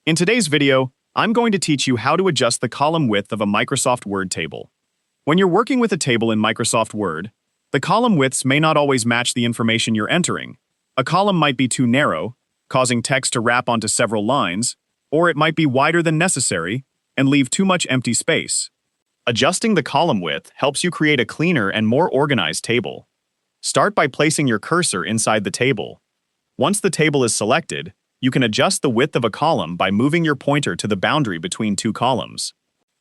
In today's video, I'm going to teach you how to adjust the column width of a Microsoft Word table. When you're working with a table in Microsoft Word, the column widths may not always match the information you're entering. A column might be too narrow, causing text to wrap onto several lines, or it might be wider than necessary and leave too much empty space. Adjusting the column width helps you create a cleaner and more organized table. Start by placing your cursor inside the table. Once the table is selected, you can adjust the width of a column by moving your pointer to the boundary between two columns.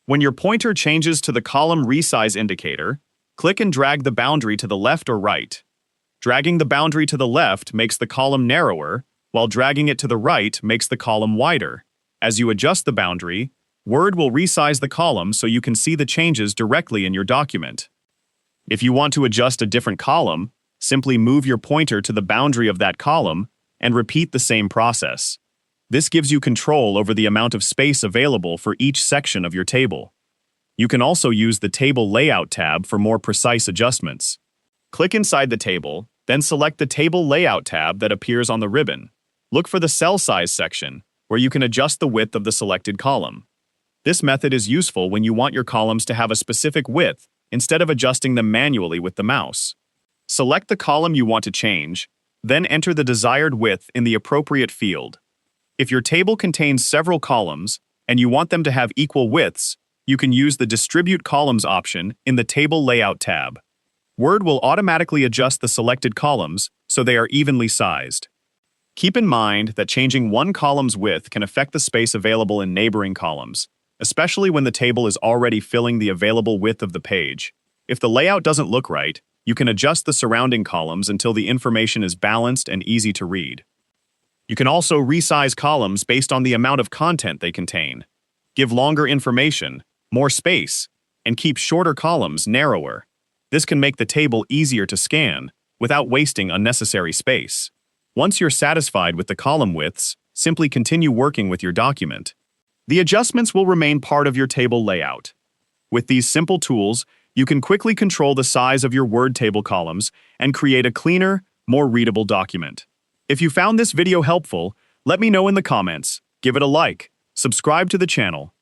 When your pointer changes to the column resize indicator, click and drag the boundary to the left or right. Dragging the boundary to the left makes the column narrower, while dragging it to the right makes the column wider. As you adjust the boundary, Word will resize the column so you can see the changes directly in your document. If you want to adjust a different column, simply move your pointer to the boundary of that column and repeat the same process. This gives you control over the amount of space available for each section of your table. You can also use the Table Layout tab for more precise adjustments. Click inside the table, then select the Table Layout tab that appears on the ribbon. Look for the Cell Size section, where you can adjust the width of the selected column. This method is useful when you want your columns to have a specific width instead of adjusting them manually with the mouse. Select the column you want to change, then enter the desired width in the appropriate field. If your table contains several columns and you want them to have equal widths, you can use the Distribute Columns option in the Table Layout tab. Word will automatically adjust the selected columns so they are evenly sized. Keep in mind that changing one column's width can affect the space available in neighboring columns, especially when the table is already filling the available width of the page. If the layout doesn't look right, you can adjust the surrounding columns until the information is balanced and easy to read. You can also resize columns based on the amount of content they contain. Give longer information, more space, and keep shorter columns narrower. This can make the table easier to scan without wasting unnecessary space. Once you're satisfied with the column widths, simply continue working with your document. The adjustments will remain part of your table layout. With these simple tools, you can quickly control the size of your Word table columns and create a cleaner, more readable document. If you found this video helpful, let me know in the comments, give it a like, subscribe to the channel,